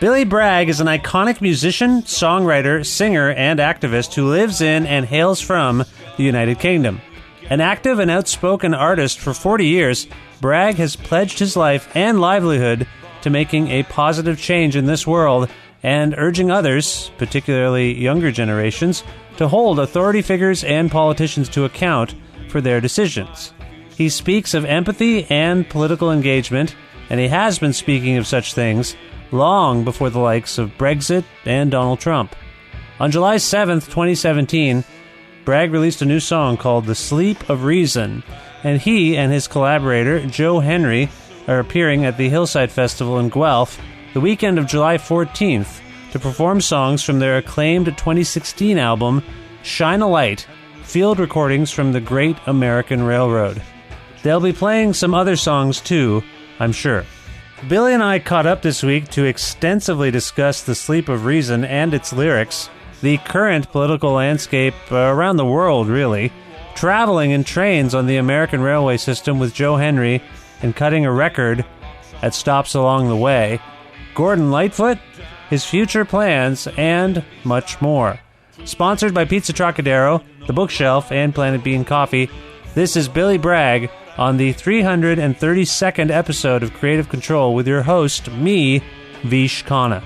Billy Bragg is an iconic musician, songwriter, singer, and activist who lives in and hails from the United Kingdom. An active and outspoken artist for 40 years, Bragg has pledged his life and livelihood to making a positive change in this world and urging others, particularly younger generations, to hold authority figures and politicians to account for their decisions. He speaks of empathy and political engagement, and he has been speaking of such things long before the likes of Brexit and Donald Trump. On July 7th, 2017, Bragg released a new song called The Sleep of Reason, and he and his collaborator, Joe Henry, are appearing at the Hillside Festival in Guelph the weekend of July 14th to perform songs from their acclaimed 2016 album, Shine a Light, field recordings from the Great American Railroad. They'll be playing some other songs too, I'm sure. Billy and I caught up this week to extensively discuss The Sleep of Reason and its lyrics, the current political landscape around the world, really, traveling in trains on the American railway system with Joe Henry and cutting a record at stops along the way, Gordon Lightfoot, his future plans, and much more. Sponsored by Pizza Trocadero, The Bookshelf, and Planet Bean Coffee, this is Billy Bragg on the 332nd episode of Creative Control with your host, me, Vish Khanna.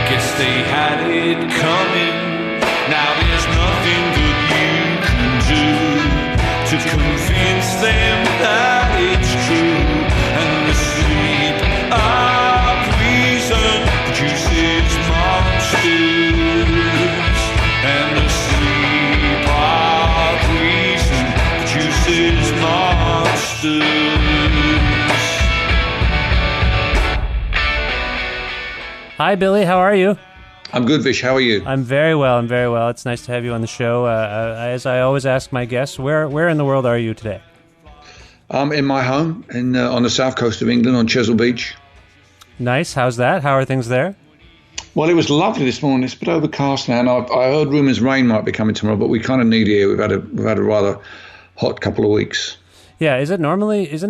Guess they had it coming. Now there's nothing that you can do to convince them that it's true. And the sleep of reason produces monsters. And the sleep of reason produces monsters. Hi, Billy. How are you? I'm good, Vish. How are you? I'm very well. It's nice to have you on the show. As I always ask my guests, where in the world are you today? I'm in my home on the south coast of England on Chesil Beach. Nice. How's that? How are things there? Well, it was lovely this morning. It's a bit overcast now, and I heard rumours rain might be coming tomorrow, but we kind of need it here. We've had a rather hot couple of weeks. Yeah. Isn't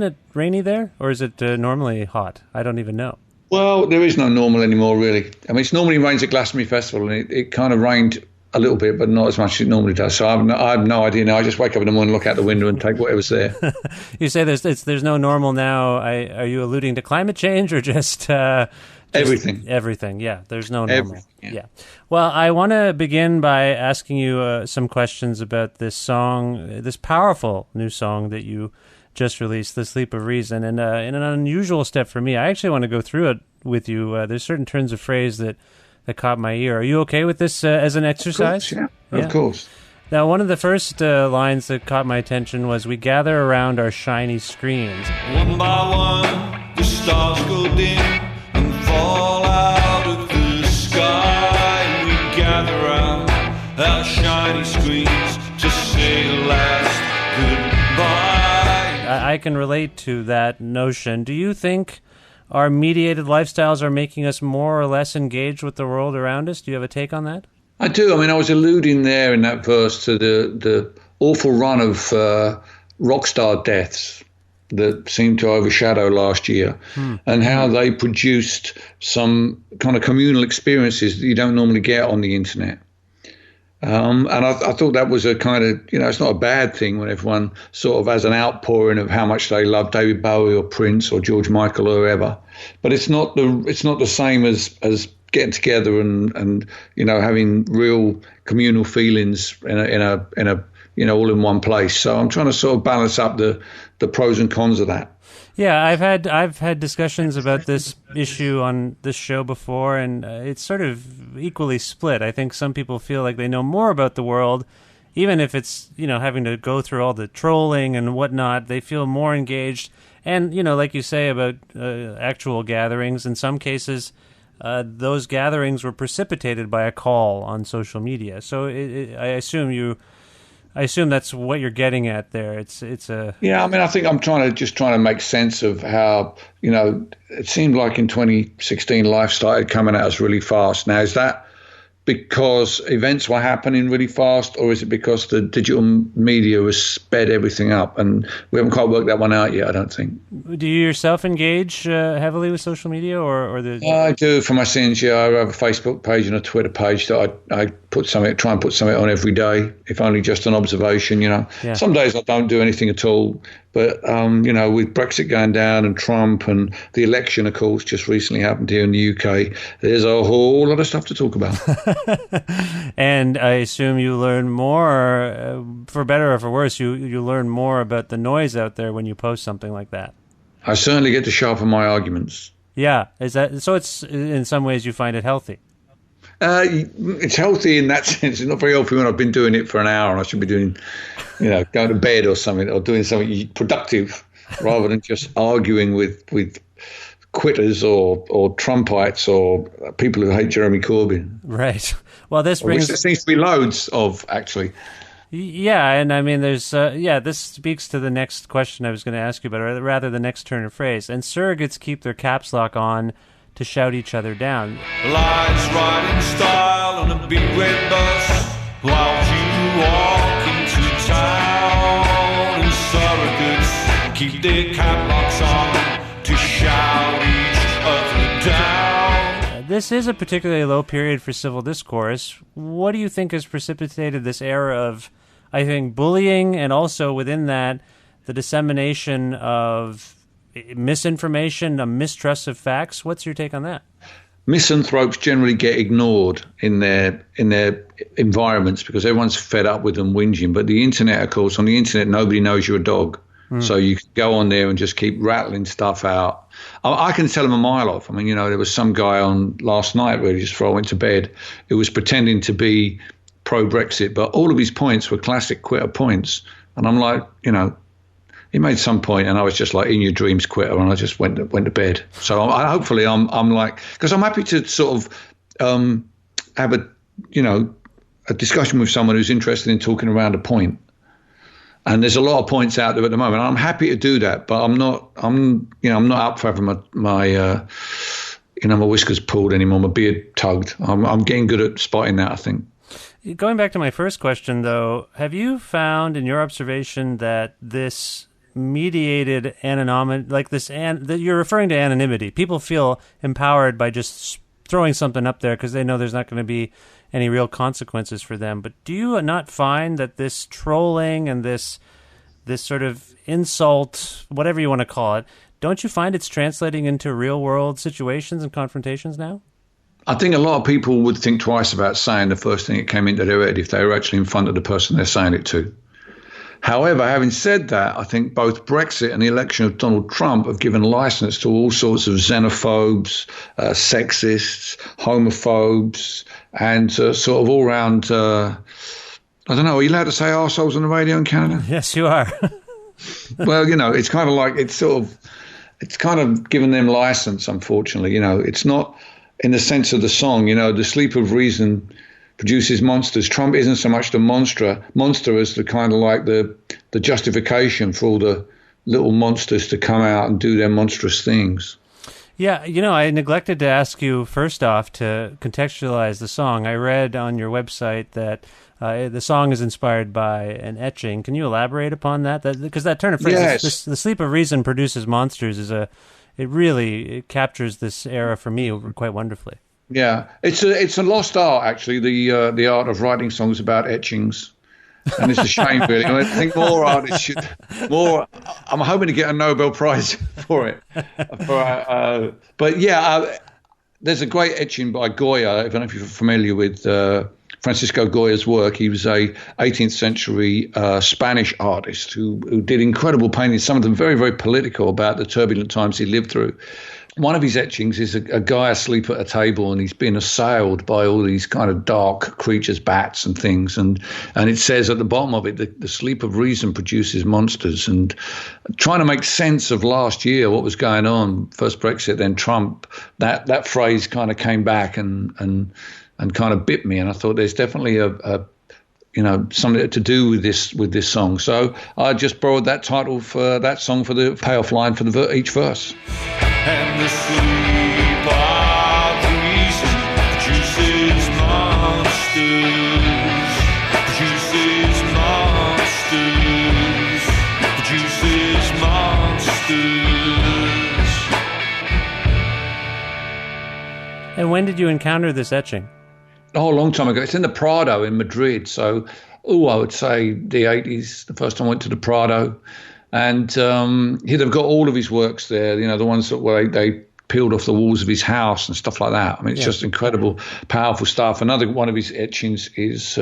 it rainy there, or is it normally hot? I don't even know. Well, there is no normal anymore, really. I mean, it normally rains at Glastonbury Festival, and it kind of rained a little bit, but not as much as it normally does. So I have no idea now. I just wake up in the morning, look out the window, and take whatever's there. You say there's no normal now. Are you alluding to climate change or just everything? Everything, yeah. There's no normal. Yeah. Well, I want to begin by asking you some questions about this song, this powerful new song that you just released, The Sleep of Reason. And in an unusual step for me, I actually want to go through it with you. There's certain turns of phrase that caught my ear. Are you okay with this as an exercise? Of course, yeah. Of course. Now, one of the first lines that caught my attention was, "We gather around our shiny screens." One by one, the stars go dim and fall out of the sky. And we gather around our shiny screens to say the last goodbye. I can relate to that notion. Do you think our mediated lifestyles are making us more or less engaged with the world around us? Do you have a take on that? I do. I mean, I was alluding there in that verse to the awful run of rock star deaths that seemed to overshadow last year, and how they produced some kind of communal experiences that you don't normally get on the internet. And I thought that was a kind of, it's not a bad thing when everyone sort of has an outpouring of how much they love David Bowie or Prince or George Michael or whoever. But it's not the same as getting together and having real communal feelings in a all in one place. So I'm trying to sort of balance up the pros and cons of that. Yeah, I've had discussions about this issue on this show before, and it's sort of equally split. I think some people feel like they know more about the world, even if it's having to go through all the trolling and whatnot. They feel more engaged, and like you say about actual gatherings. In some cases, those gatherings were precipitated by a call on social media. So I assume that's what you're getting at there. It's a... Yeah, I mean, I think I'm trying to make sense of how, it seemed like in 2016 life started coming at us really fast. Now, is that because events were happening really fast, or is it because the digital media has sped everything up? And we haven't quite worked that one out yet, I don't think. Do you yourself engage heavily with social media, or the? I do for my sins. Yeah, I have a Facebook page and a Twitter page that I try and put something on every day, if only just an observation. Yeah. Some days I don't do anything at all. But, with Brexit going down and Trump and the election, of course, just recently happened here in the UK, there's a whole lot of stuff to talk about. And I assume you learn more, for better or for worse, you learn more about the noise out there when you post something like that. I certainly get to sharpen my arguments. Yeah. Is that so? It's in some ways you find it healthy. It's healthy in that sense. It's not very healthy when I've been doing it for an hour and I should be doing, going to bed or something, or doing something productive rather than just arguing with quitters or Trumpites or people who hate Jeremy Corbyn. Right. Well, this brings... Which there seems to be loads of, actually. Yeah, and I mean, there's... this speaks to the next question I was going to ask you about, or rather the next turn of phrase. And surrogates keep their caps lock on to shout each other down. Lights ride in style on a big red bus while you walk into town. And surrogates keep their cap locks on to shout each other down. This is a particularly low period for civil discourse. What do you think has precipitated this era of, I think, bullying, and also within that, the dissemination of misinformation, a mistrust of facts? What's your take on that? Misanthropes generally get ignored in their environments because everyone's fed up with them whinging. But the internet, of course, on the internet, nobody knows you're a dog. So you can go on there and just keep rattling stuff out. I can tell them a mile off. I mean, there was some guy on last night, really, just before I went to bed, who was pretending to be pro-Brexit, but all of his points were classic quitter points. And I'm like, he made some point, and I was just like, in your dreams, quitter, and I just went to bed. So hopefully I'm like, because I'm happy to sort of have a discussion with someone who's interested in talking around a point. And there's a lot of points out there at the moment. I'm happy to do that, but I'm not up for having my whiskers pulled anymore, my beard tugged. I'm getting good at spotting that, I think. Going back to my first question, though, have you found in your observation that this mediated anonymity, like this, that you're referring to anonymity, people feel empowered by just throwing something up there because they know there's not going to be any real consequences for them. But do you not find that this trolling and this sort of insult, whatever you want to call it, don't you find it's translating into real world situations and confrontations now? I think a lot of people would think twice about saying the first thing that came into their head if they were actually in front of the person they're saying it to. However, having said that, I think both Brexit and the election of Donald Trump have given license to all sorts of xenophobes, sexists, homophobes, and sort of all-round, I don't know, are you allowed to say arseholes on the radio in Canada? Yes, you are. Well, it's kind of like, it's kind of given them license, unfortunately. It's not in the sense of the song, the sleep of reason produces monsters. Trump isn't so much the monster as the kind of like the justification for all the little monsters to come out and do their monstrous things. Yeah, I neglected to ask you first off to contextualize the song. I read on your website that the song is inspired by an etching. Can you elaborate upon that? Because that turn of phrase, yes. The sleep of reason produces monsters, it really captures this era for me quite wonderfully. Yeah, it's a lost art, actually, the art of writing songs about etchings. And it's a shame, really. I think more artists should I'm hoping to get a Nobel Prize for it. But yeah, there's a great etching by Goya. I don't know if you're familiar with Francisco Goya's work. He was a 18th century Spanish artist who did incredible paintings, some of them very, very political, about the turbulent times he lived through. One of his etchings is a guy asleep at a table, and he's been assailed by all these kind of dark creatures, bats and things. And it says at the bottom of it, the sleep of reason produces monsters. And trying to make sense of last year, what was going on, first Brexit, then Trump, that phrase kind of came back and kind of bit me. And I thought there's definitely something to do with this song. So I just borrowed that title for that song for the payoff line for each verse. And the sleep of reason produces monsters. produces monsters, produces monsters. And when did you encounter this etching? Oh, a long time ago. It's in the Prado in Madrid. So, I would say the 80s, the first time I went to the Prado. And they've got all of his works there, the ones that where they peeled off the walls of his house and stuff like that. I mean, it's just incredible, powerful stuff. Another one of his etchings is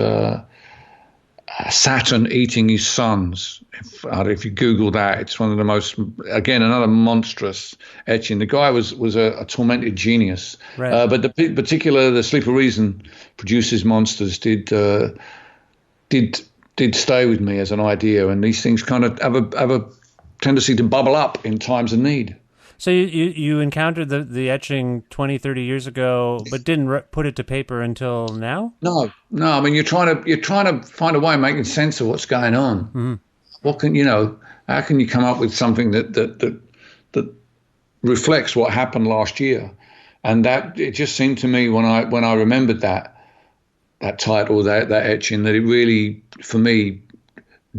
Saturn eating his sons. If you Google that, it's one of the most, again, another monstrous etching. The guy was a tormented genius. Right. But the Sleep of Reason produces monsters did stay with me as an idea, and these things kind of have a tendency to bubble up in times of need. So you encountered the etching 20, 30 years ago, but didn't put it to paper until now? No. I mean, you're trying to find a way of making sense of what's going on. Mm-hmm. What can how can you come up with something that reflects what happened last year? And that it just seemed to me when I remembered that title, that etching, that it really, for me,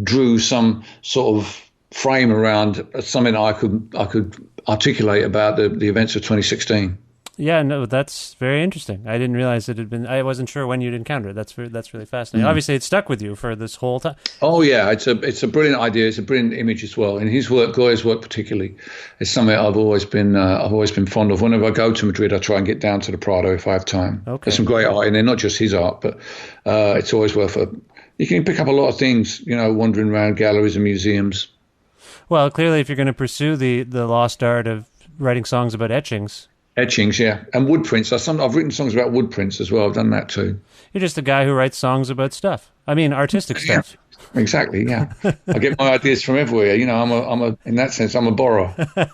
drew some sort of frame around something I could articulate about the events of 2016. Yeah, no, that's very interesting. I didn't realize it had been. I wasn't sure when you'd encountered it. That's really fascinating. Obviously, it stuck with you for this whole time. Oh yeah, it's a brilliant idea. It's a brilliant image as well. And his work, Goya's work particularly, is something I've always been fond of. Whenever I go to Madrid, I try and get down to the Prado if I have time. Okay. There's some great art in there, not just his art, but it's always worth it. You can pick up a lot of things, wandering around galleries and museums. Well, clearly, if you're going to pursue the lost art of writing songs about etchings. Etchings, yeah. And wood prints. I've written songs about wood prints as well. I've done that too. You're just a guy who writes songs about stuff. I mean, artistic stuff. Yeah, exactly, yeah. I get my ideas from everywhere. In that sense, I'm a borrower. All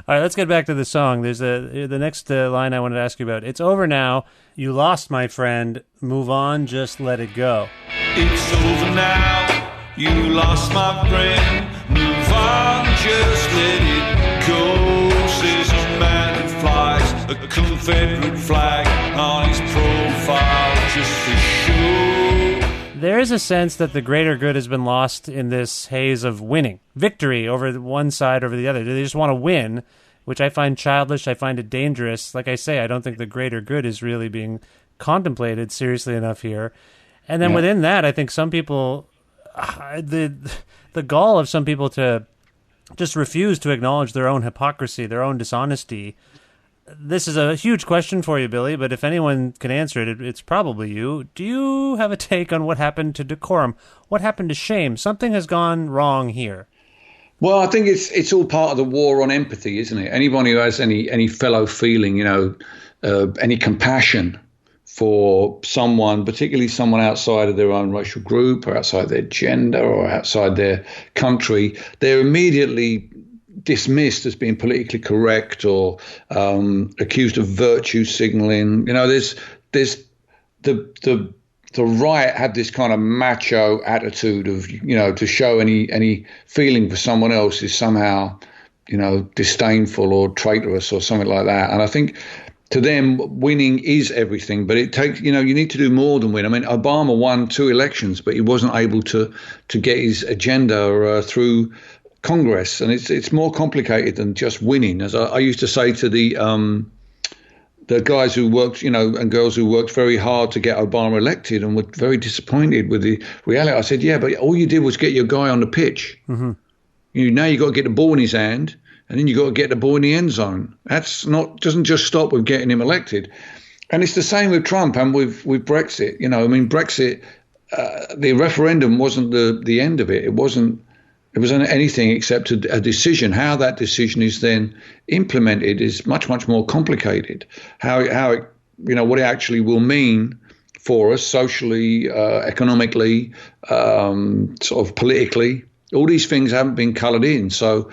right, let's get back to the song. There's the next line I wanted to ask you about. It's over now. You lost, my friend. Move on, just let it go. It's over now. You lost, my friend. Move on, just let it go. Says a man who flies a Confederate flag on his profile just for show. There is a sense that the greater good has been lost in this haze of winning. Victory over one side over the other. They just want to win, which I find childish. I find it dangerous. Like I say, I don't think the greater good is really being contemplated seriously enough here. And then within that, I think some people... The gall of some people to just refuse to acknowledge their own hypocrisy, their own dishonesty. This is a huge question for you, Billy, but if anyone can answer it, it's probably you. Do you have a take on what happened to decorum? What happened to shame? Something has gone wrong here. Well, I think it's all part of the war on empathy, isn't it? Anyone who has any fellow feeling, any compassion for someone, particularly someone outside of their own racial group or outside their gender or outside their country, they're immediately dismissed as being politically correct or accused of virtue signaling. There's the right had this kind of macho attitude of, to show any feeling for someone else is somehow, disdainful or traitorous or something like that. And I think to them, winning is everything, but it takes, you need to do more than win. I mean, Obama won 2 elections, but he wasn't able to get his agenda through Congress. And it's more complicated than just winning. As I used to say to the guys who worked, and girls who worked very hard to get Obama elected and were very disappointed with the reality. I said, yeah, but all you did was get your guy on the pitch. Mm-hmm. Now you got to get the ball in his hand. And then you got to get the ball in the end zone. Doesn't just stop with getting him elected. And it's the same with Trump and with Brexit. Brexit, the referendum wasn't the end of it. It wasn't anything except a decision. How that decision is then implemented is much, much more complicated. How it, what it actually will mean for us socially, economically, sort of politically. All these things haven't been coloured in. So.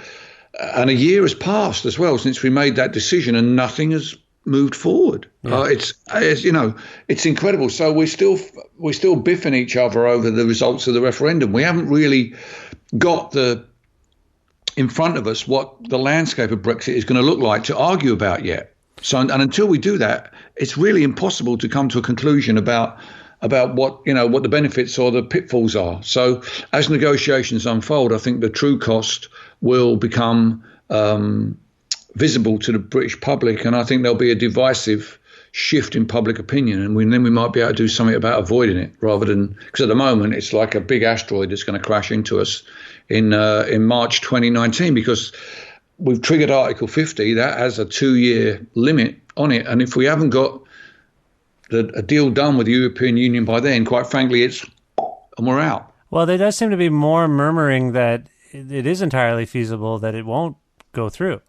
And a year has passed as well since we made that decision, and nothing has moved forward. Yeah. It's incredible. So we're still biffing each other over the results of the referendum. We haven't really got in front of us what the landscape of Brexit is going to look like to argue about yet. So, and until we do that, it's really impossible to come to a conclusion about about what the benefits or the pitfalls are. So as negotiations unfold, I think the true cost will become visible to the British public, and I think there'll be a divisive shift in public opinion, and then we might be able to do something about avoiding it, rather than, because at the moment it's like a big asteroid that's going to crash into us in March 2019, because we've triggered Article 50 that has a 2-year limit on it, and if we haven't got a deal done with the European Union by then, quite frankly, and we're out. Well, there does seem to be more murmuring that it is entirely feasible that it won't go through.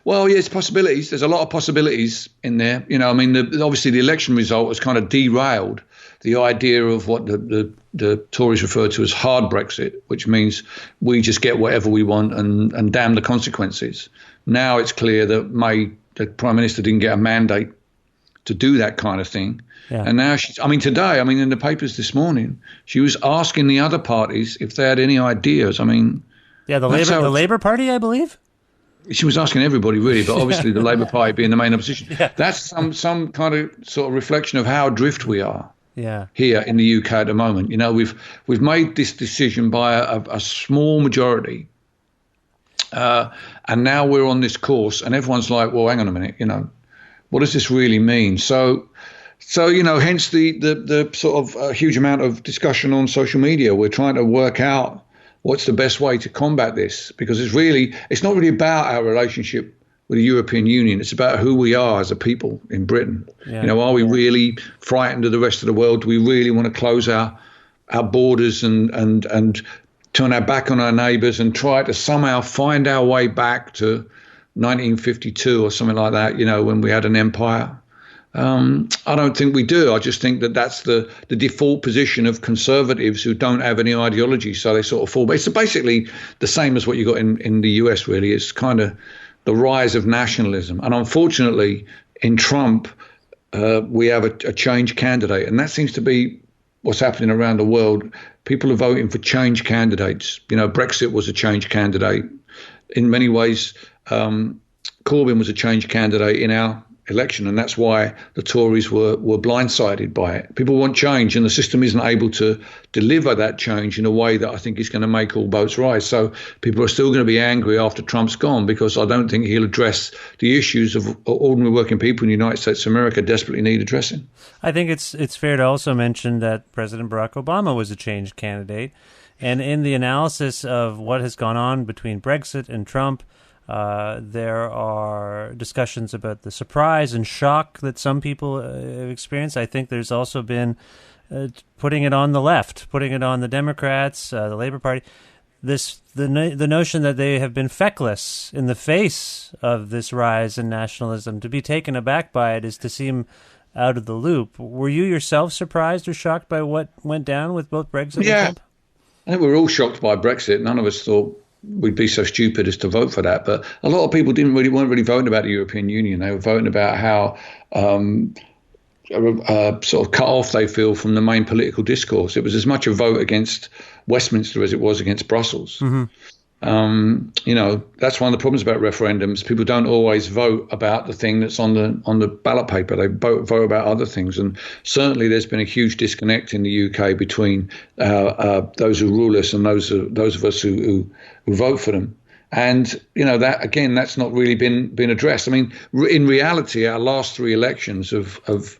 Well, yes, possibilities. There's a lot of possibilities in there. Obviously the election result has kind of derailed the idea of what the Tories refer to as hard Brexit, which means we just get whatever we want and damn the consequences. Now it's clear that the Prime Minister didn't get a mandate to do that kind of thing. Yeah. And now today, in the papers this morning, she was asking the other parties if they had any ideas. The Labour Party, I believe. She was asking everybody, really, but obviously the Labour Party being the main opposition. Yeah. That's some kind of sort of reflection of how adrift we are here in the UK at the moment. We've made this decision by a small majority, and now we're on this course, and everyone's like, well, hang on a minute, what does this really mean? So hence the sort of huge amount of discussion on social media. We're trying to work out what's the best way to combat this, because it's not really about our relationship with the European Union. It's about who we are as a people in Britain. Yeah. Are we really frightened of the rest of the world? Do we really want to close our borders and turn our back on our neighbours and try to somehow find our way back to 1952 or something like that, when we had an empire? I don't think we do. I just think that that's the default position of conservatives who don't have any ideology, so they sort of fall. But it's basically the same as what you got in the US, really. It's kind of the rise of nationalism. And unfortunately, in Trump, we have a change candidate, and that seems to be what's happening around the world. People are voting for change candidates. Brexit was a change candidate. In many ways, Corbyn was a change candidate in our election, and that's why the Tories were blindsided by it. People want change, and the system isn't able to deliver that change in a way that I think is going to make all boats rise. So people are still going to be angry after Trump's gone, because I don't think he'll address the issues of ordinary working people in the United States of America desperately need addressing. I think it's fair to also mention that President Barack Obama was a change candidate, and in the analysis of what has gone on between Brexit and Trump, there are discussions about the surprise and shock that some people have experienced. I think there's also been putting it on the left, putting it on the Democrats, the Labour Party. The notion that they have been feckless in the face of this rise in nationalism. To be taken aback by it is to seem out of the loop. Were you yourself surprised or shocked by what went down with both Brexit and Trump? I think we were all shocked by Brexit. None of us thought we'd be so stupid as to vote for that. But a lot of people weren't really voting about the European Union. They were voting about how sort of cut off they feel from the main political discourse. It was as much a vote against Westminster as it was against Brussels. Mm-hmm. That's one of the problems about referendums. People don't always vote about the thing that's on the ballot paper. They vote about other things, and certainly there's been a huge disconnect in the UK between those who rule us and those of us who vote for them. And that again, that's not really been addressed. In reality, our last 3 elections have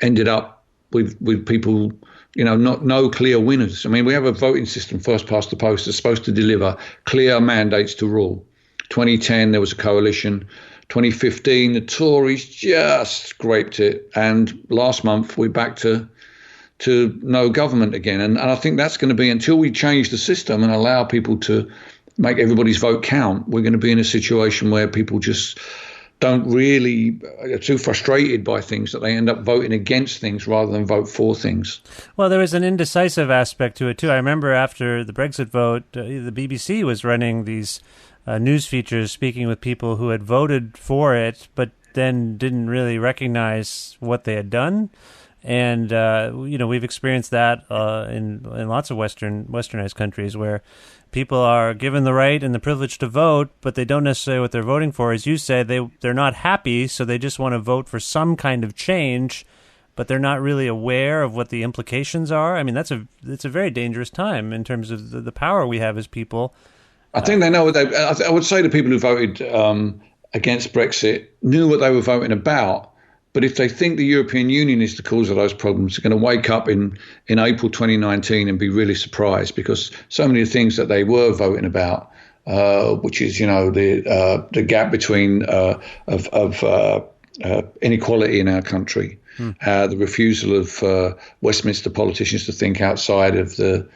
ended up with people, no clear winners. We have a voting system, first past the post, that's supposed to deliver clear mandates to rule. 2010, there was a coalition. 2015, the Tories just scraped it. And last month, we're back to no government again. And I think that's going to be, until we change the system and allow people to make everybody's vote count, we're going to be in a situation where people just are too frustrated by things that they end up voting against things rather than vote for things. Well, there is an indecisive aspect to it, too. I remember after the Brexit vote, the BBC was running these news features speaking with people who had voted for it, but then didn't really recognize what they had done. And, we've experienced that in lots of westernized countries where people are given the right and the privilege to vote, but they don't necessarily what they're voting for. As you say, they're not happy, so they just want to vote for some kind of change, but they're not really aware of what the implications are. I mean, it's a very dangerous time in terms of the power we have as people. I think they know what they. I would say the people who voted against Brexit knew what they were voting about. But if they think the European Union is the cause of those problems, they're going to wake up in April 2019 and be really surprised, because so many of the things that they were voting about, which is, the gap between inequality in our country, the refusal of Westminster politicians to think outside of the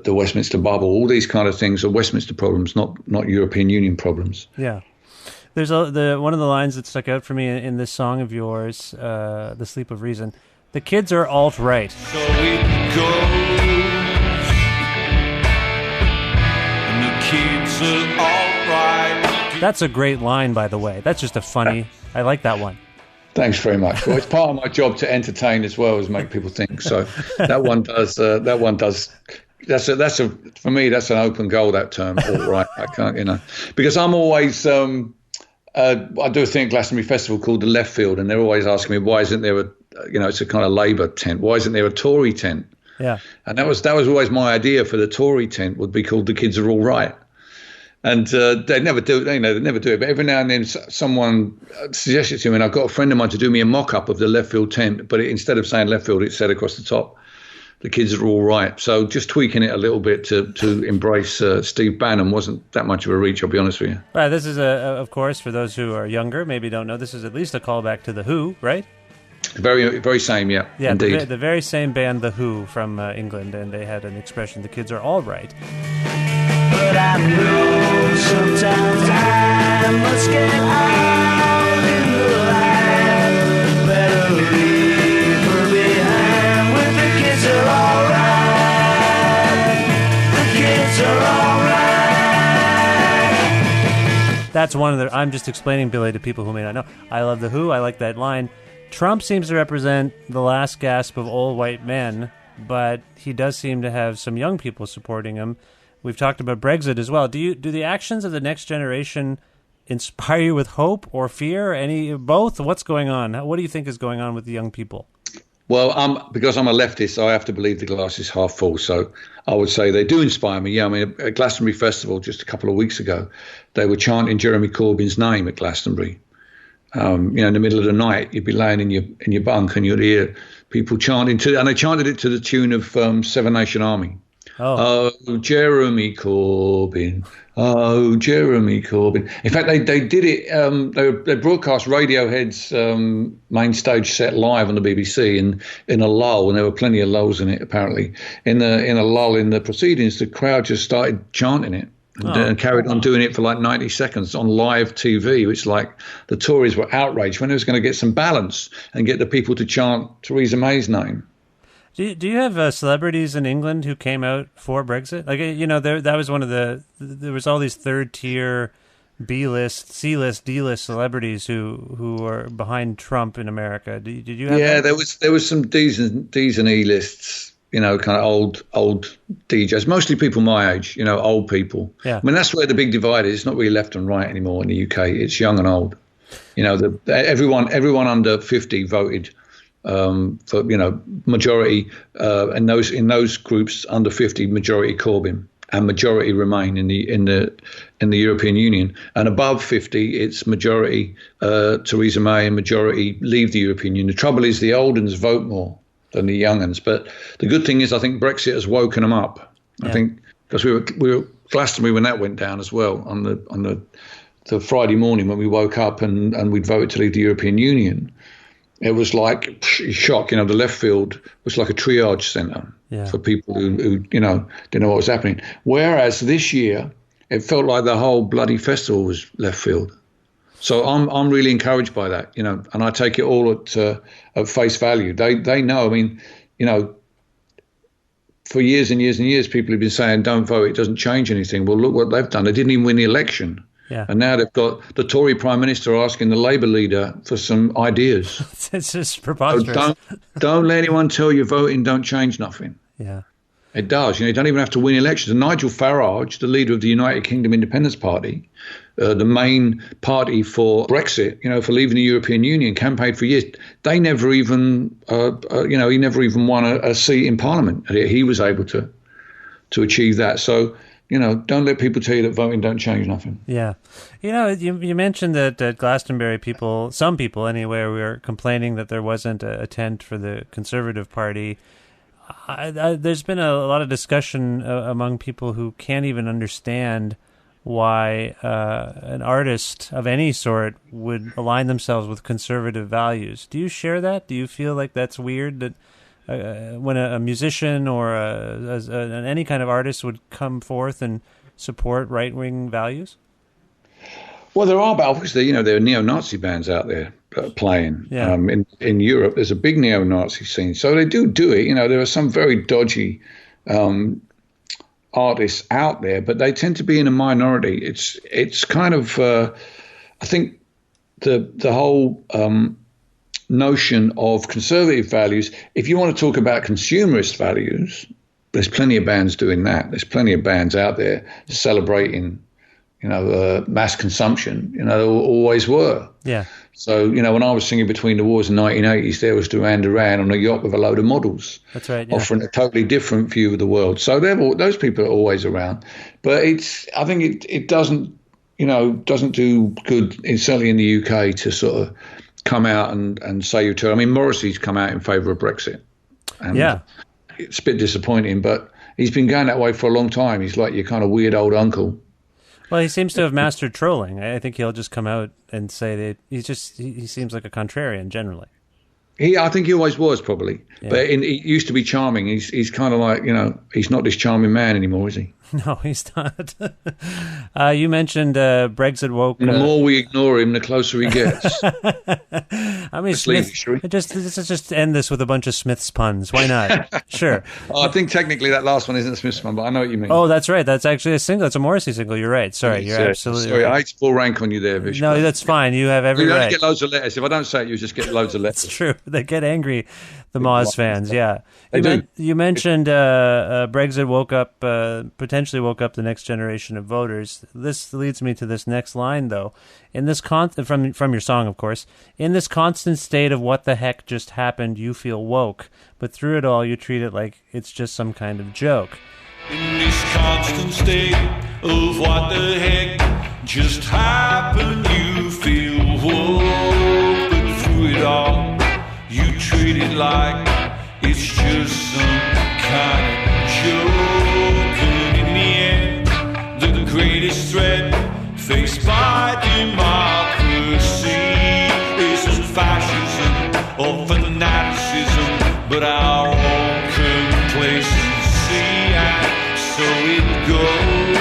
Westminster bubble, all these kind of things are Westminster problems, not European Union problems. Yeah. There's one of the lines that stuck out for me in this song of yours, "The Sleep of Reason." The kids are alt-right. So it goes, and the kids are alt-right. That's a great line, by the way. That's just I like that one. Thanks very much. Well, it's part of my job to entertain as well as make people think. So that one does. That's for me. That's an open goal. That term, alt-right. I can't, because I'm always. I do a thing at Glastonbury Festival called the Left Field, and they're always asking me, why isn't there it's a kind of Labour tent. Why isn't there a Tory tent? Yeah. And that was always my idea for the Tory tent, would be called The Kids Are All Right. And they'd never do it, they'd never do it. But every now and then someone suggests it to me, and I've got a friend of mine to do me a mock-up of the Left Field tent, but instead of saying Left Field, it said across the top, The Kids Are All Right. So just tweaking it a little bit to embrace Steve Bannon wasn't that much of a reach, I'll be honest with you. Right, this is, of course, for those who are younger, maybe don't know, this is at least a callback to The Who, right? Very, very same, yeah, indeed. The very same band, The Who, from England, and they had an expression, "The kids are all right." But I know sometimes I must get out in the light. Better leave her behind when the kids are all right. The kids are all right. That's one of the... I'm just explaining, Billy, to people who may not know. I love The Who. I like that line. Trump seems to represent the last gasp of old white men, but he does seem to have some young people supporting him. We've talked about Brexit as well. Do the actions of the next generation inspire you with hope or fear? Both? What's going on? What do you think is going on with the young people? Well, because I'm a leftist, I have to believe the glass is half full. So I would say they do inspire me. Yeah, I mean, at Glastonbury Festival just a couple of weeks ago, they were chanting Jeremy Corbyn's name at Glastonbury. In the middle of the night, you'd be laying in your bunk and you'd hear people chanting and they chanted it to the tune of Seven Nation Army. Oh, Jeremy Corbyn. Oh, Jeremy Corbyn. In fact, they did it. They broadcast Radiohead's main stage set live on the BBC in a lull, and there were plenty of lulls in it. Apparently, in a lull in the proceedings, the crowd just started chanting it. And carried on doing it for like 90 seconds on live TV, which like the Tories were outraged when they was going to get some balance and get the people to chant Theresa May's name. Do you have celebrities in England who came out for Brexit? Like, that was one of there was all these third tier B-list, C-list, D-list celebrities who are behind Trump in America. Did you have that? there was some D's and E lists. Kind of old DJs, mostly people my age, old people. Yeah. I mean, that's where the big divide is. It's not really left and right anymore in the UK. It's young and old. Everyone under 50 voted for, majority in those groups under 50, majority Corbyn and majority Remain in the European Union. And above 50, it's majority Theresa May and majority Leave the European Union. The trouble is the old uns vote more than the young uns. But the good thing is I think Brexit has woken them up. Yeah. I think because we were Glastonbury when that went down as well on the Friday morning when we woke up and we'd voted to leave the European Union. It was like shock. The left field was like a triage centre for people who didn't know what was happening. Whereas this year it felt like the whole bloody festival was left field. So I'm really encouraged by that, and I take it all at face value. They know. I mean, for years and years and years, people have been saying, "Don't vote; it doesn't change anything." Well, look what they've done. They didn't even win the election, and now they've got the Tory Prime Minister asking the Labour leader for some ideas. It's just preposterous. So don't let anyone tell you voting don't change nothing. Yeah, it does. You don't even have to win elections. And Nigel Farage, the leader of the United Kingdom Independence Party, the main party for Brexit, for leaving the European Union, campaigned for years. They never even, he never even won a seat in Parliament. He was able to achieve that. So, don't let people tell you that voting don't change nothing. Yeah. You mentioned that Glastonbury some people anyway, were complaining that there wasn't a tent for the Conservative Party. There's been a lot of discussion among people who can't even understand why an artist of any sort would align themselves with conservative values. Do you share that? Do you feel like that's weird that when a musician or any kind of artist would come forth and support right-wing values? Well, there are, but obviously, there are neo-Nazi bands out there playing. Yeah. In Europe, there's a big neo-Nazi scene. So they do it. There are some very dodgy artists out there, but they tend to be in a minority. It's kind of, I think, the whole notion of conservative values, if you want to talk about consumerist values, there's plenty of bands doing that. There's plenty of bands out there celebrating, mass consumption. There always were. Yeah. So, when I was singing Between the Wars in the 1980s, there was Duran Duran on a yacht with a load of models. That's right. Yeah. Offering a totally different view of the world. So those people are always around. But I think it doesn't do good, certainly in the UK, to sort of come out and say you're too. I mean, Morrissey's come out in favour of Brexit. And yeah. It's a bit disappointing, but he's been going that way for a long time. He's like your kind of weird old uncle. Well, he seems to have mastered trolling. I think he'll just come out and say that he seems like a contrarian generally. I think he always was, probably. Yeah. But he used to be charming. He's kind of like, he's not this charming man anymore, is he? No, he's not. You mentioned Brexit woke. And the more we ignore him, the closer he gets. I mean, let's just end this with a bunch of Smith's puns. Why not? Sure. I think technically that last one isn't a Smith's pun, but I know what you mean. Oh, that's right. That's actually a single. It's a Morrissey single. You're right. Sorry, you're absolutely sorry. Right. I hate to pull rank on you there, Vish. No, that's fine. You have every right. You get loads of letters. If I don't say it, you just get loads of letters. It's true. They get angry, the Moz fans. Yeah. You mentioned Brexit potentially woke up the next generation of voters. This leads me to this next line, though. In this from your song, of course. In this constant state of what the heck just happened, you feel woke, but through it all, you treat it like it's just some kind of joke. In this constant state of what the heck just happened, you feel woke, but through it all, you treat it like it's just some kind of joke. And in the end, the greatest threat faced by democracy isn't fascism or fanaticism, but our own complacency. And so it goes.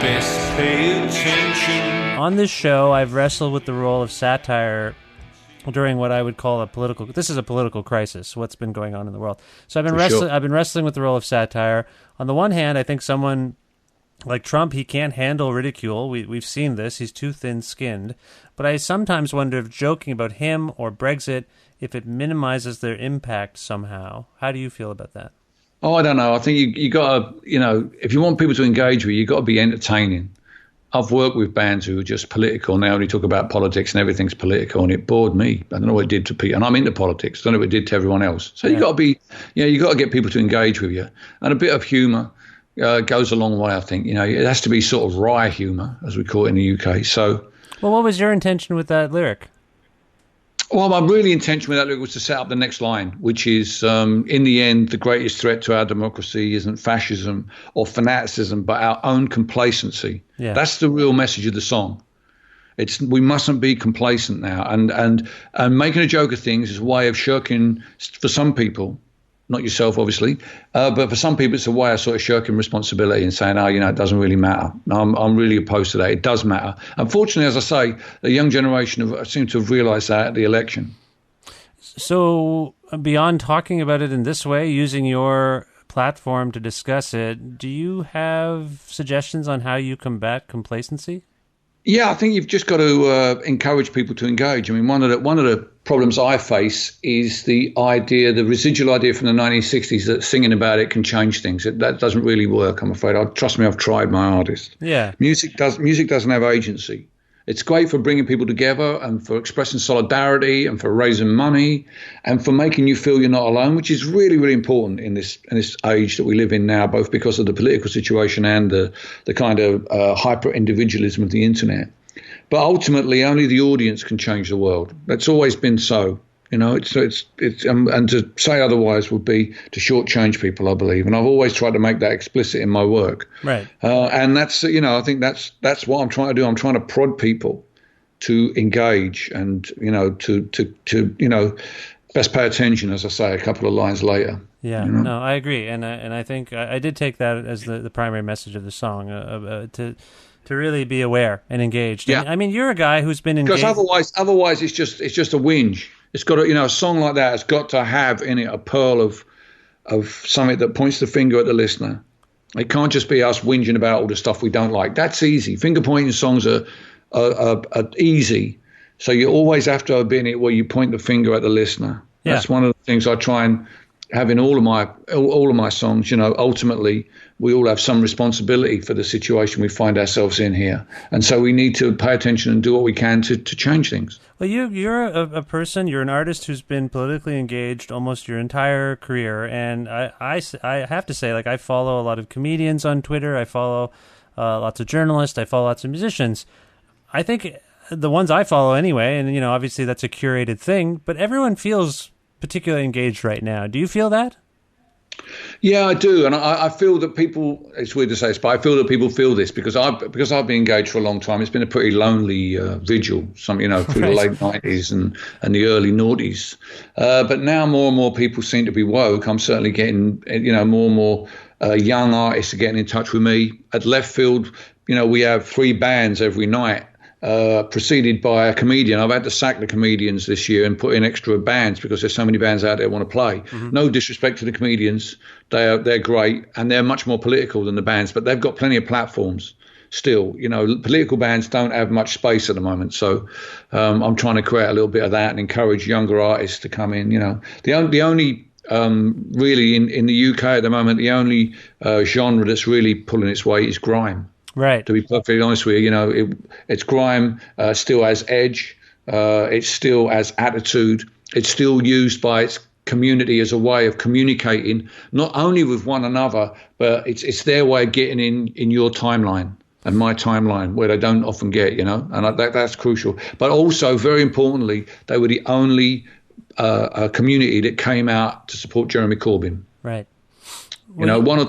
Best pay attention. On this show, I've wrestled with the role of satire during what I would call a political crisis, what's been going on in the world. So I've been wrestling with the role of satire. On the one hand, I think someone like Trump, he can't handle ridicule. We've seen this. He's too thin-skinned. But I sometimes wonder if joking about him or Brexit, if it minimizes their impact somehow. How do you feel about that? Oh, I don't know. I think you got to, if you want people to engage with you, you've got to be entertaining. I've worked with bands who are just political, and they only talk about politics and everything's political, and it bored me. I don't know what it did to people, and I'm into politics. I don't know what it did to everyone else. So you got to be, you got to get people to engage with you, and a bit of humour goes a long way. I think it has to be sort of wry humour, as we call it in the UK. So, well, what was your intention with that lyric? Well, my really intention with that lyric was to set up the next line, which is, in the end, the greatest threat to our democracy isn't fascism or fanaticism, but our own complacency. Yeah. That's the real message of the song. We mustn't be complacent now. And making a joke of things is a way of shirking, for some people, not yourself, obviously, but for some people, it's a way of sort of shirking responsibility and saying, it doesn't really matter. I'm really opposed to that. It does matter. Unfortunately, as I say, the young generation seem to have realised that at the election. So beyond talking about it in this way, using your platform to discuss it, do you have suggestions on how you combat complacency? Yeah, I think you've just got to encourage people to engage. I mean, one of the problems I face is the residual idea from the 1960s that singing about it can change things. That doesn't really work, I'm afraid. Trust me, I've tried my hardest. Yeah. Music doesn't have agency. It's great for bringing people together and for expressing solidarity and for raising money and for making you feel you're not alone, which is really, really important in this age that we live in now, both because of the political situation and the kind of hyper individualism of the internet. But ultimately, only the audience can change the world. That's always been so. You know, it's and to say otherwise would be to shortchange people, I believe. And I've always tried to make that explicit in my work. Right. And that's, I think that's what I'm trying to do. I'm trying to prod people to engage and, to best pay attention, as I say a couple of lines later. Yeah, no, I agree. And I think I did take that as the primary message of the song, to really be aware and engaged. Yeah. I mean, you're a guy who's been engaged. Because otherwise it's just a whinge. It's got to, a song like that has got to have in it a pearl of something that points the finger at the listener. It can't just be us whinging about all the stuff we don't like. That's easy. Finger pointing songs are easy. So you always have to have in it where you point the finger at the listener. Yeah. That's one of the things I try and have in all of my songs. Ultimately, we all have some responsibility for the situation we find ourselves in here, and so we need to pay attention and do what we can to change things. Well, you're a person, you're an artist who's been politically engaged almost your entire career, and I have to say, I follow a lot of comedians on Twitter, I follow lots of journalists, I follow lots of musicians. I think the ones I follow anyway, and obviously that's a curated thing, but everyone feels particularly engaged right now. Do you feel that? Yeah, I do, and I feel that people. It's weird to say this, but I feel that people feel this because I've been engaged for a long time. It's been a pretty lonely vigil, through the late 90s and the early noughties. But now more and more people seem to be woke. I'm certainly getting, more and more young artists are getting in touch with me. At Left Field, we have 3 bands every night. Preceded by a comedian. I've had to sack the comedians this year and put in extra bands because there's so many bands out there that want to play. Mm-hmm. No disrespect to the comedians. They're great and they're much more political than the bands, but they've got plenty of platforms still. Political bands don't have much space at the moment. So I'm trying to create a little bit of that and encourage younger artists to come in. The only really in the UK at the moment, the only genre that's really pulling its weight is grime. Right. To be perfectly honest with you, it's grime, still has edge, it still has attitude, it's still used by its community as a way of communicating, not only with one another, but it's their way of getting in your timeline and my timeline, where they don't often get, and that's crucial. But also, very importantly, they were the only community that came out to support Jeremy Corbyn. Right. One or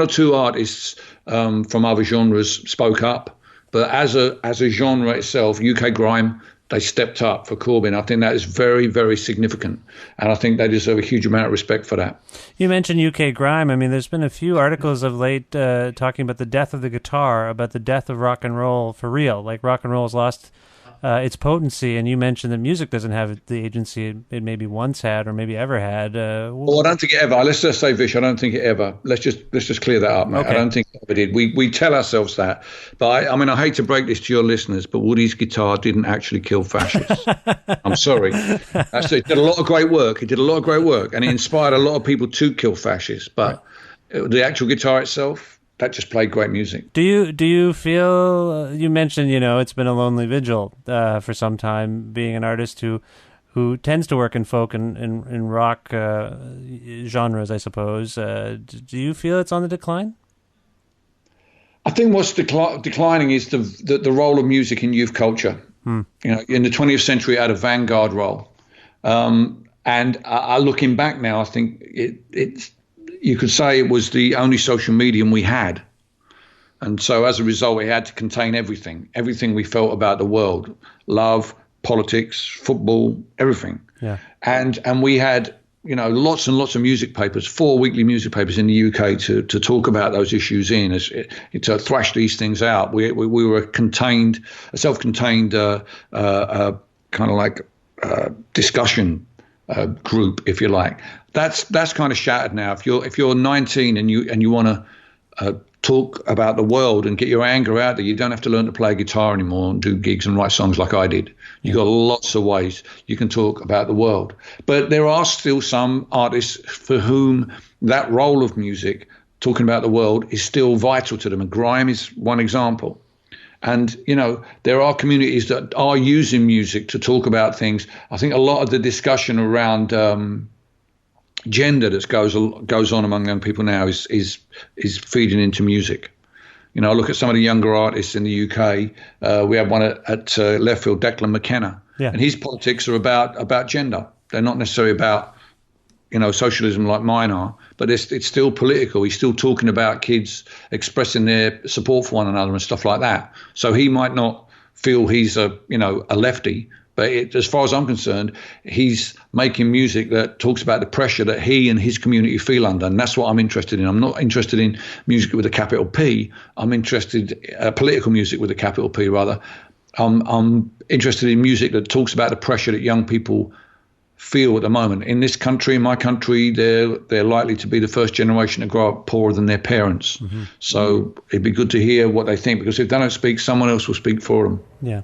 two artists from other genres spoke up, but as a genre itself, UK grime, they stepped up for Corbyn. I think that is very, very significant, and I think they deserve a huge amount of respect for that. You mentioned UK grime. I mean, there's been a few articles of late talking about the death of the guitar, about the death of rock and roll for real. Like rock and roll has lost its potency, and you mentioned that music doesn't have the agency it maybe once had or maybe ever had. Well, I don't think it ever. Let's just say, Vish, I don't think it ever. Let's just clear that up, mate. Okay. I don't think it ever did. We tell ourselves that, but I hate to break this to your listeners, but Woody's guitar didn't actually kill fascists. I'm sorry. It did a lot of great work. It did a lot of great work, and it inspired a lot of people to kill fascists. But the actual guitar itself, that just played great music. Do you feel, you mentioned, it's been a lonely vigil for some time, being an artist who tends to work in folk and rock genres, I suppose. Do you feel it's on the decline? I think what's declining is the role of music in youth culture. In the 20th century, it had a vanguard role. And looking back now, I think it's you could say it was the only social medium we had. And so as a result, we had to contain everything we felt about the world, love, politics, football, everything. Yeah. And we had, lots and lots of music papers, 4 weekly music papers in the UK to talk about those issues to thrash these things out. We were a self-contained kind of like discussion group, if you like. That's kind of shattered now. If you're 19 and you want to talk about the world and get your anger out there. You don't have to learn to play guitar anymore and do gigs and write songs like I did. You've got lots of ways you can talk about the world. But there are still some artists for whom that role of music, talking about the world, is still vital to them. And grime is one example. And, you know, there are communities that are using music to talk about things. I think a lot of the discussion around gender that goes on among young people now is feeding into music. You know, I look at some of the younger artists in the UK. We have one at left field, Declan McKenna, and his politics are about gender. They're not necessarily about, you know, socialism like mine are, but it's still political. He's still talking about kids expressing their support for one another and stuff like that. So he might not feel he's a lefty, but as far as I'm concerned, he's making music that talks about the pressure that he and his community feel under, and that's what I'm interested in. I'm not interested in music with a capital P. I'm interested political music with a capital P, rather. I'm interested in music that talks about the pressure that young people feel at the moment. In this country, in my country, they're likely to be the first generation to grow up poorer than their parents. Mm-hmm. So it'd be good to hear what they think, because if they don't speak, someone else will speak for them. Yeah.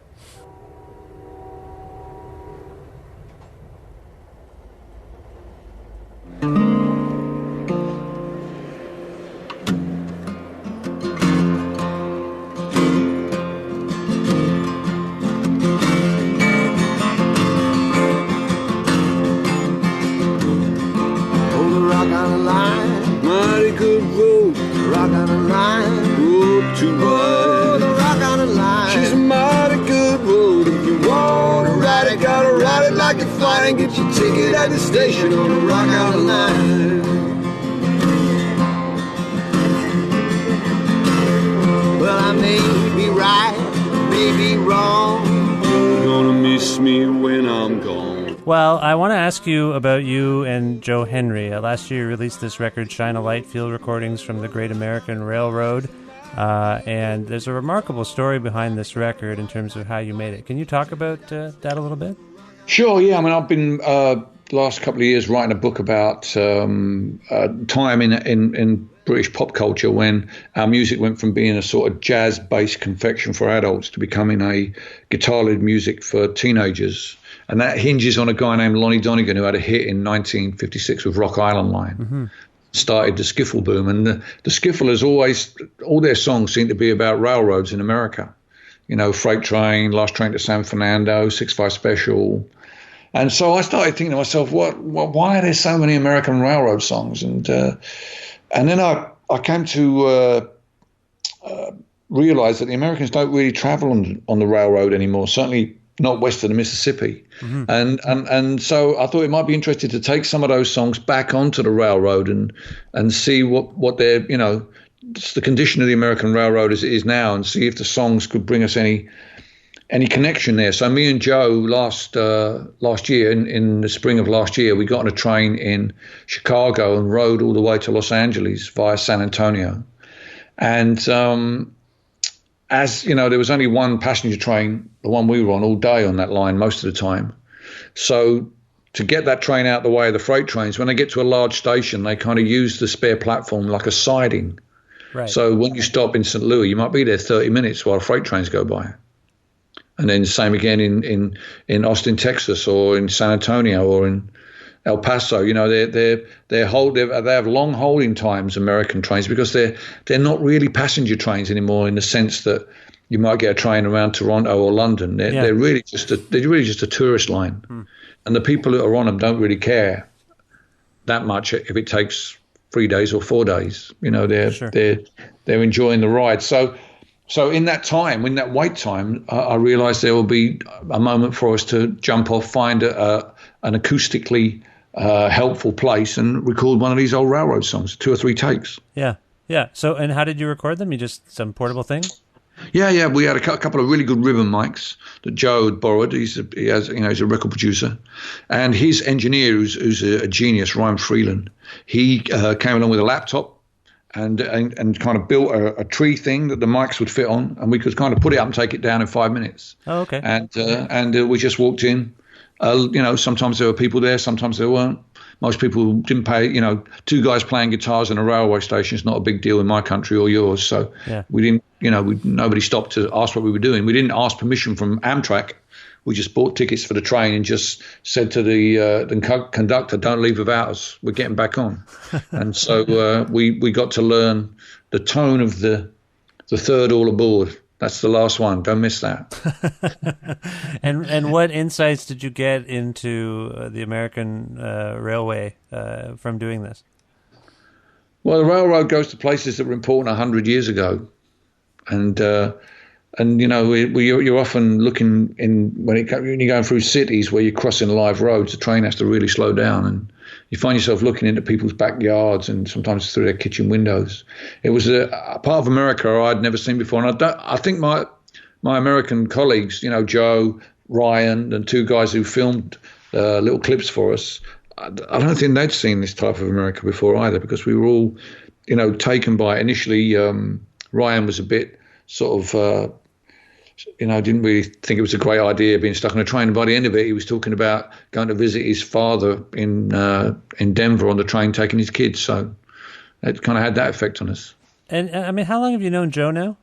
Get your ticket at the station on the Rock Island Line. Well, I may be right, may be wrong. You're gonna miss me when I'm gone. Well, I want to ask you about you and Joe Henry. Last year you released this record, Shine a Light, Field Recordings from the Great American Railroad. And there's a remarkable story behind this record in terms of how you made it. Can you talk about that a little bit? Sure, yeah. I mean, I've been last couple of years writing a book about time in British pop culture when our music went from being a sort of jazz-based confection for adults to becoming a guitar-led music for teenagers. And that hinges on a guy named Lonnie Donegan who had a hit in 1956 with Rock Island Line. Mm-hmm. Started the skiffle boom. And the skiffle has always, all their songs seem to be about railroads in America. You know, Freight Train, Last Train to San Fernando, 6-5 Special. And so I started thinking to myself, why are there so many American railroad songs? And then I came to realize that the Americans don't really travel on the railroad anymore, certainly not west of the Mississippi. Mm-hmm. And so I thought it might be interesting to take some of those songs back onto the railroad and see what they're, you know, the condition of the American railroad as it is now, and see if the songs could bring us any connection there. So me and Joe last year, in the spring of last year, we got on a train in Chicago and rode all the way to Los Angeles via San Antonio. And as you know, there was only one passenger train, the one we were on, all day on that line most of the time. So to get that train out the way of the freight trains, when they get to a large station, they kind of use the spare platform like a siding. Right. So when you stop in St. Louis, you might be there 30 minutes while freight trains go by. And then same again in Austin, Texas, or in San Antonio, or in El Paso. You know, they have long holding times, American trains, because they're not really passenger trains anymore in the sense that you might get a train around Toronto or London. They're really just a tourist line, and the people that are on them don't really care that much if it takes 3 days or 4 days. You know, they're enjoying the ride. So in that time, in that wait time, I realized there will be a moment for us to jump off, find an acoustically helpful place and record one of these old railroad songs, 2 or 3 takes. Yeah. So, and how did you record them? You just some portable thing? Yeah. We had a couple of really good ribbon mics that Joe had borrowed. He's a record producer, and his engineer, who's a genius, Ryan Freeland, he came along with a laptop. And kind of built a tree thing that the mics would fit on, and we could kind of put it up and take it down in 5 minutes. Oh, okay. And we just walked in. Sometimes there were people there, sometimes there weren't. most people didn't pay. You know, two guys playing guitars in a railway station is not a big deal in my country or yours. So we didn't, you know, nobody stopped to ask what we were doing. We didn't ask permission from Amtrak. We just bought tickets for the train and just said to the conductor, "Don't leave without us. We're getting back on." And so we got to learn the tone of the third all aboard. That's the last one. Don't miss that. And what insights did you get into the American railway from doing this? Well, the railroad goes to places that were important 100 years ago, and you know you're often looking when you're going through cities where you're crossing live roads. The train has to really slow down, and you find yourself looking into people's backyards and sometimes through their kitchen windows. It was a part of America I'd never seen before, and I think my American colleagues, you know, Joe, Ryan, and two guys who filmed little clips for us, I don't think they'd seen this type of America before either, because we were all, you know, taken by it. Initially, Ryan was a bit sort of, you know, didn't really think it was a great idea being stuck on a train. And by the end of it, he was talking about going to visit his father in Denver on the train, taking his kids. So it kind of had that effect on us. And I mean, how long have you known Joe now?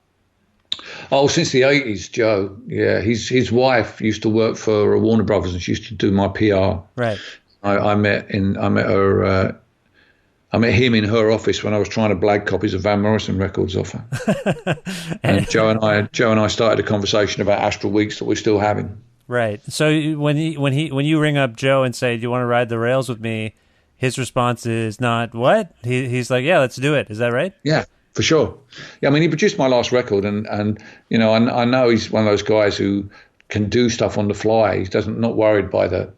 Oh, since the 80s, Joe. Yeah, his wife used to work for Warner Brothers, and she used to do my PR. Right. I met her. I met him in her office when I was trying to blag copies of Van Morrison records off her. And Joe and I started a conversation about Astral Weeks that we're still having. Right. So when you ring up Joe and say, "Do you want to ride the rails with me?" his response is not what? He's like, "Yeah, let's do it." Is that right? Yeah, for sure. Yeah, I mean, he produced my last record, and you know, I know he's one of those guys who can do stuff on the fly. He not worried by the,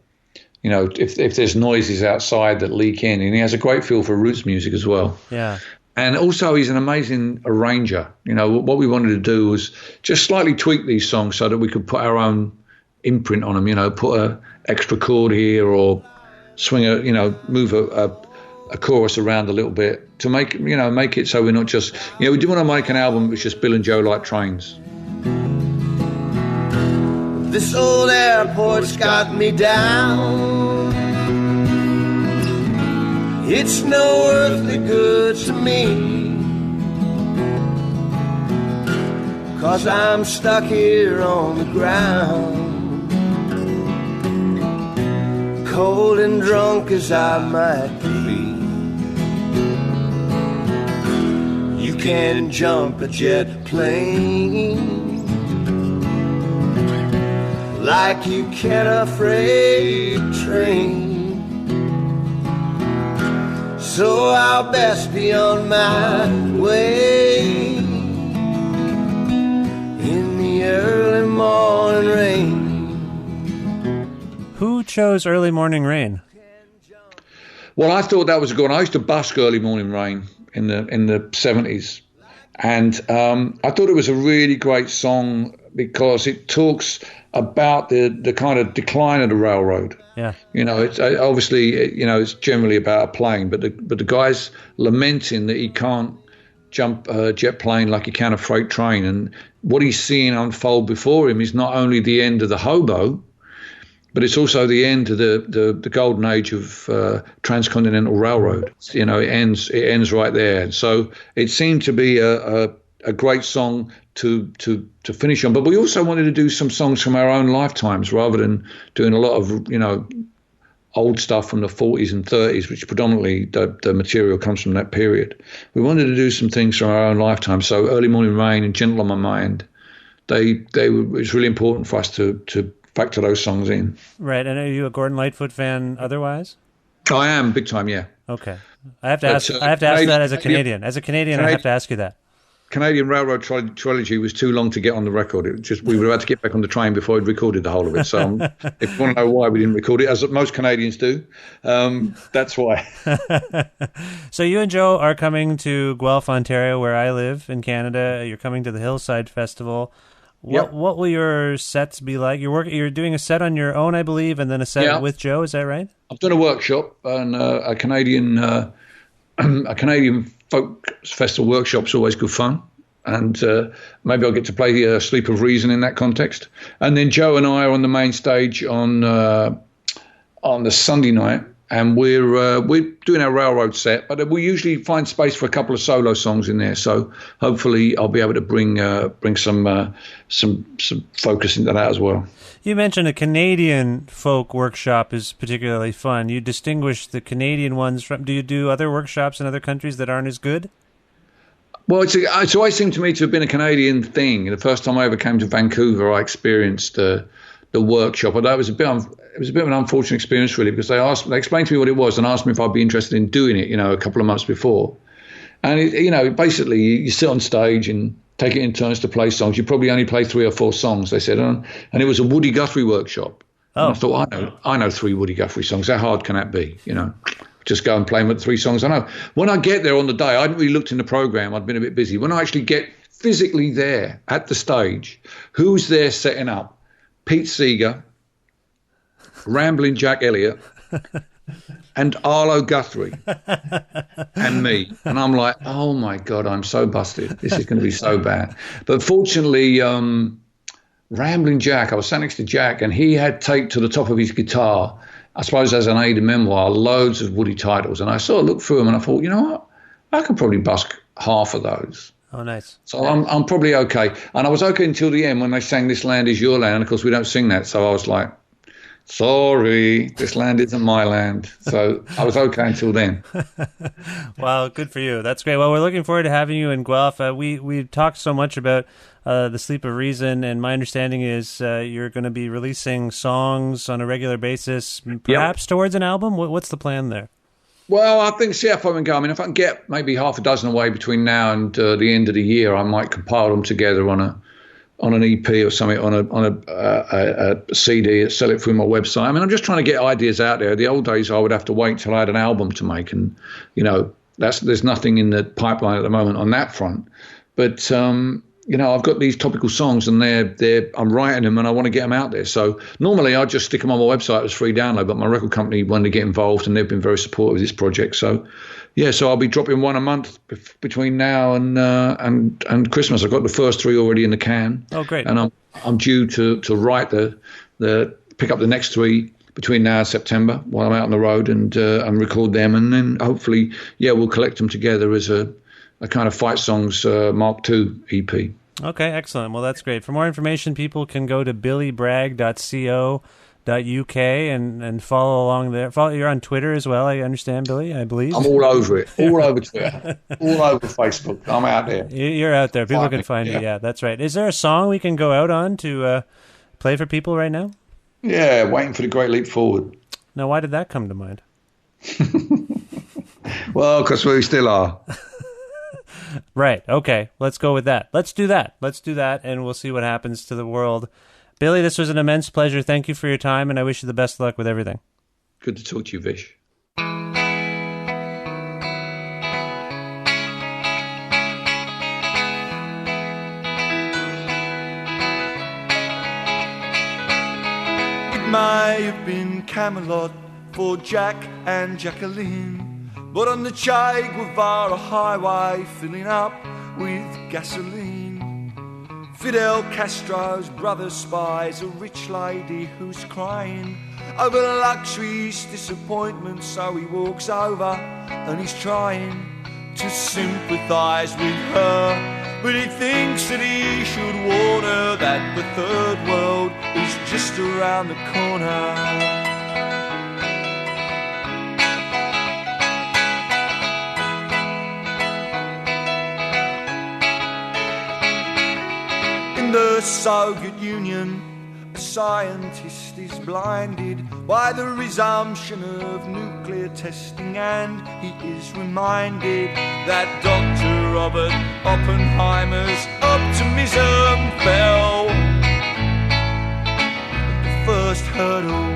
you know, if there's noises outside that leak in, and he has a great feel for roots music as well. Yeah. And also he's an amazing arranger. You know, what we wanted to do was just slightly tweak these songs so that we could put our own imprint on them, you know, put a extra chord here or swing move a chorus around a little bit to make it so we're not just, you know, we didn't want to make an album that was just Bill and Joe like trains. This old airport's got me down. It's no earthly good to me, 'cause I'm stuck here on the ground, cold and drunk as I might be. You can jump a jet plane like you can a freight train. So I'll best be on my way in the early morning rain. Who chose Early Morning Rain? Well, I thought that was a good one. I used to busk Early Morning Rain in the 70s, and I thought it was a really great song because it talks about the kind of decline of the railroad. Yeah. You know, it's obviously, you know, it's generally about a plane, but the guy's lamenting that he can't jump a jet plane like he can a freight train, and what he's seeing unfold before him is not only the end of the hobo, but it's also the end of the golden age of transcontinental railroad. You know, it ends right there. And so it seemed to be a great song to finish on. But we also wanted to do some songs from our own lifetimes rather than doing a lot of, you know, old stuff from the 40s and 30s, which predominantly the material comes from that period. We wanted to do some things from our own lifetime. So Early Morning Rain and Gentle on My Mind, it was really important for us to factor those songs in. Right. And are you a Gordon Lightfoot fan otherwise? I am, big time, yeah. Okay. I have to ask that as a Canadian. As a Canadian, I have to ask you that. Canadian Railroad Trilogy was too long to get on the record. It just, we were about to get back on the train before we'd recorded the whole of it. So if you want to know why we didn't record it, as most Canadians do, that's why. So you and Joe are coming to Guelph, Ontario, where I live in Canada. You're coming to the Hillside Festival. What will your sets be like? You're doing a set on your own, I believe, and then a set with Joe. Is that right? I've done a workshop, and a Canadian folk festival workshop's always good fun, and maybe I'll get to play Sleep of Reason in that context. And then Joe and I are on the main stage on the Sunday night, and we're doing our railroad set, but we usually find space for a couple of solo songs in there. So hopefully I'll be able to bring some focus into that as well. You mentioned a Canadian folk workshop is particularly fun. You distinguish the Canadian ones from. Do you do other workshops in other countries that aren't as good? Well, it's always seemed to me to have been a Canadian thing. The first time I ever came to Vancouver, I experienced the workshop. Although it was a bit of an unfortunate experience, really, because they explained to me what it was and asked me if I'd be interested in doing it, a couple of months before. And, basically you sit on stage and take it in turns to play songs. You probably only play 3 or 4 songs, they said. And it was a Woody Guthrie workshop. Oh. And I thought, I know 3 Woody Guthrie songs. How hard can that be, Just go and play them at 3 songs I know. When I get there on the day, I hadn't really looked in the program. I'd been a bit busy. When I actually get physically there at the stage, who's there setting up? Pete Seeger, Ramblin' Jack Elliott, and Arlo Guthrie, and me. And I'm like, oh, my God, I'm so busted. This is going to be so bad. But fortunately, Ramblin' Jack, I was sat next to Jack, and he had taped to the top of his guitar, I suppose as an aid in memoir, loads of Woody titles. And I sort of looked through them and I thought, you know what? I could probably busk half of those. Oh, nice. So I'm probably okay. And I was okay until the end when they sang This Land Is Your Land. And of course, we don't sing that. So I was like, sorry, this land isn't my land. So I was okay until then. Wow, good for you. That's great. Well, we're looking forward to having you in Guelph. We've talked so much about the Sleep of Reason, and my understanding is you're going to be releasing songs on a regular basis, perhaps towards an album. What's the plan there? Well, I think see how far we can go. I mean, if I can get maybe half a dozen away between now and the end of the year, I might compile them together on an EP or something, on a CD, sell it through my website. I mean, I'm just trying to get ideas out there. The old days, I would have to wait till I had an album to make, and there's nothing in the pipeline at the moment on that front. But I've got these topical songs, and I'm writing them, and I want to get them out there. So normally I'd just stick them on my website as free download, but my record company wanted to get involved, and they've been very supportive of this project. So I'll be dropping one a month between now and Christmas. I've got the first 3 already in the can. Oh, great! And I'm due to write pick up the next 3 between now and September while I'm out on the road and record them, and then hopefully we'll collect them together as a kind of Fight Songs Mark II EP. Okay, excellent. Well, that's great. For more information, people can go to billybragg.co.uk and follow along there. You're on Twitter as well, I understand, Billy, I believe. I'm all over it. All over Twitter. All over Facebook. I'm out there. You're out there. People can find you. Yeah, that's right. Is there a song we can go out on to play for people right now? Yeah, Waiting for the Great Leap Forward. Now, why did that come to mind? Well, because we still are. Right. Okay. Let's go with that. Let's do that, and we'll see what happens to the world. Billy, this was an immense pleasure. Thank you for your time, and I wish you the best of luck with everything. Good to talk to you, Vish. It may have been Camelot for Jack and Jacqueline, but on the Che Guevara highway filling up with gasoline, Fidel Castro's brother spies a rich lady who's crying over luxury's disappointment, so he walks over and he's trying to sympathise with her, but he thinks that he should warn her that the third world is just around the corner. In the Soviet Union, a scientist is blinded by the resumption of nuclear testing, and he is reminded that Dr. Robert Oppenheimer's optimism fell at the first hurdle.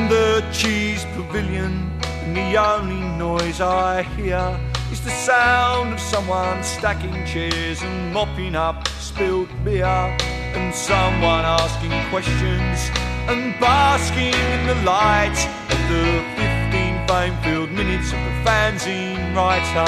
The cheese pavilion, and the only noise I hear is the sound of someone stacking chairs and mopping up spilled beer, and someone asking questions and basking in the light of the 15 fame-filled minutes of the fanzine writer.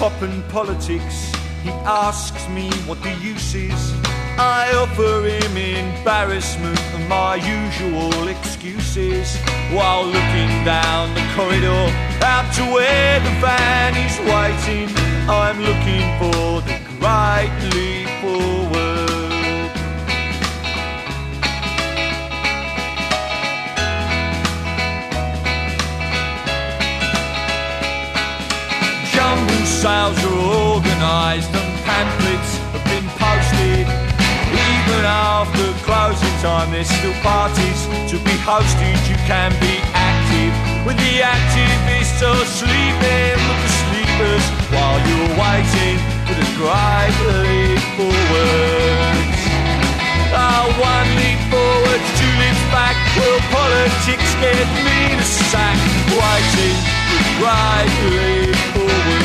hip-hop and politics. He asks me what the use is. I offer him embarrassment and my usual excuses, while looking down the corridor out to where the van is waiting. I'm looking for the great leap forward. Jumble sales are organised and pamphlets have been posted. Even after closing time, there's still parties to be hosted. You can be active when the activists are sleeping with the sleepers, while you're waiting for the great leap forwards. Oh, one leap forwards, two leaps back. Will politics get me to sack? Waiting for the great leap forwards.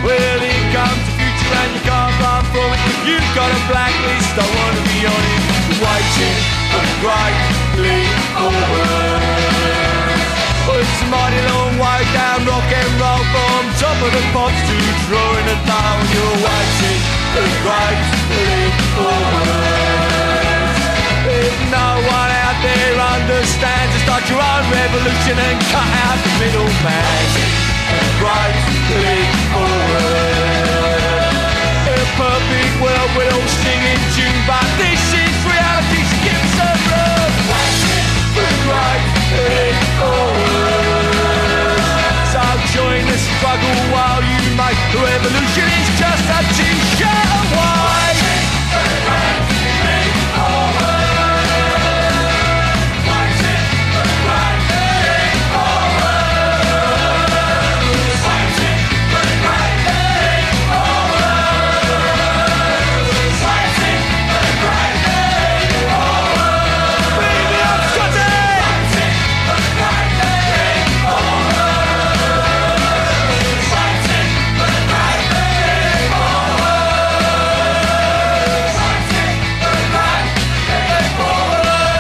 Well, here comes the future and you can't run from it. If you've got a blacklist, I want to be on it. Waiting for the great leap forward. Oh, it's a mighty long way down rock and roll, from top of the pops to drawing a down. You're waiting for the great leap forward. If no one out there understands, just start your own revolution and cut out the middleman. Great leap forward. In a perfect world we're all singing tune, but this is reality, so give us a room. Waiting for the great leap forward. So join the struggle while you make the revolution. It's just a t-shirt away. Waiting for the great leap forward. Waiting for the great leap forward. Waiting for the great leap forward. Waiting for the great leap forward. Bring me up, Scotty! Waiting for the great leap forward. Waiting for the great leap forward. Waiting for the great leap forward.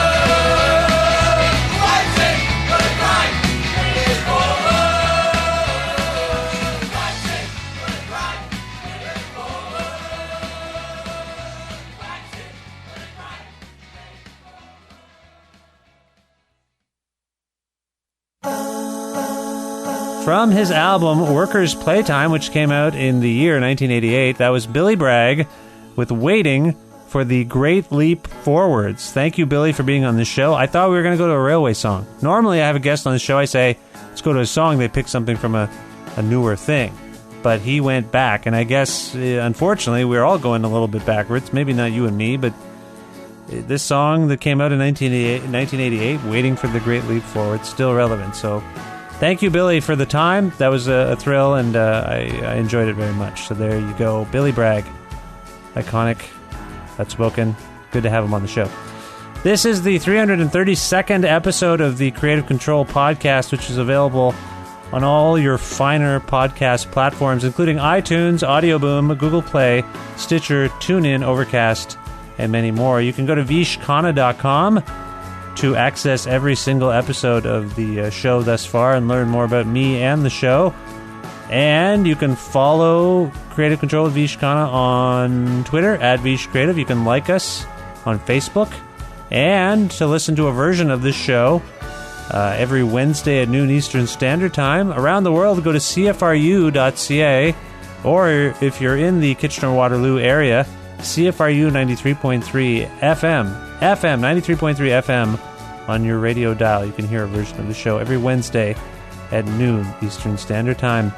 Waiting for the great leap forward. Waiting for the great leap From his album Workers' Playtime, which came out in the year 1988, that was Billy Bragg with Waiting for the Great Leap Forwards. Thank you, Billy, for being on the show. I thought we were going to go to a railway song. Normally, I have a guest on the show, I say, let's go to a song, they pick something from a newer thing. But he went back, and I guess, unfortunately, we're all going a little bit backwards. Maybe not you and me, but this song that came out in 1988, Waiting for the Great Leap Forward, still relevant. So thank you, Billy, for the time. That was a thrill, and I enjoyed it very much. So there you go. Billy Bragg. Iconic. Outspoken. Good to have him on the show. This is the 332nd episode of the Creative Control podcast, which is available on all your finer podcast platforms, including iTunes, Audio Boom, Google Play, Stitcher, TuneIn, Overcast, and many more. You can go to vishkhanna.com to access every single episode of the show thus far and learn more about me and the show. And you can follow Creative Control with Vish Khanna on Twitter, @VishCreative. You can like us on Facebook. And to listen to a version of this show every Wednesday at noon Eastern Standard Time. Around the world, go to cfru.ca, or if you're in the Kitchener-Waterloo area, CFRU 93.3 FM 93.3 FM on your radio dial. You can hear a version of the show every Wednesday at noon Eastern Standard Time.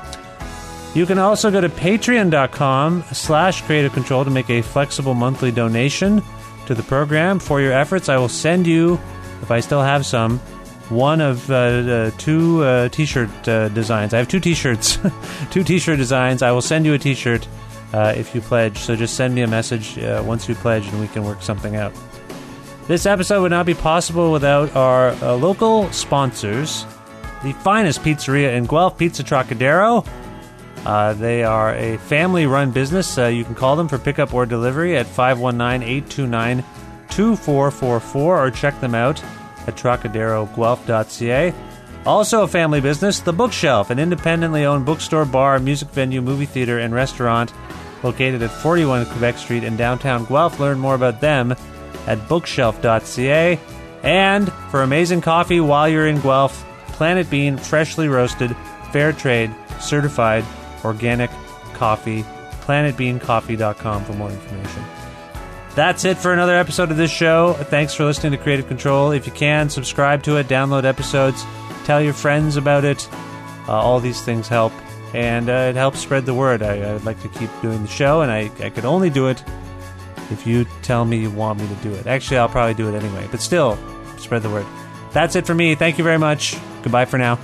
You can also go to patreon.com/Creative Control to make a flexible monthly donation to the program. For your efforts, I will send you, if I still have some, one of two t-shirt designs. I have two t-shirts, two t-shirt designs. I will send you a t-shirt if you pledge. So just send me a message once you pledge and we can work something out. This episode would not be possible without our local sponsors, the finest pizzeria in Guelph, Pizza Trocadero. They are a family-run business. You can call them for pickup or delivery at 519-829-2444 or check them out at trocaderoguelph.ca. Also a family business, The Bookshelf, an independently owned bookstore, bar, music venue, movie theater, and restaurant located at 41 Quebec Street in downtown Guelph. Learn more about them at bookshelf.ca. And for amazing coffee while you're in Guelph, Planet Bean, freshly roasted, fair trade, certified, organic coffee. PlanetBeanCoffee.com for more information. That's it for another episode of this show. Thanks for listening to Creative Control. If you can, subscribe to it, download episodes, tell your friends about it. All these things help, and it helps spread the word. I'd like to keep doing the show, and I could only do it if you tell me you want me to do it. Actually, I'll probably do it anyway, but still, spread the word. That's it for me. Thank you very much. Goodbye for now.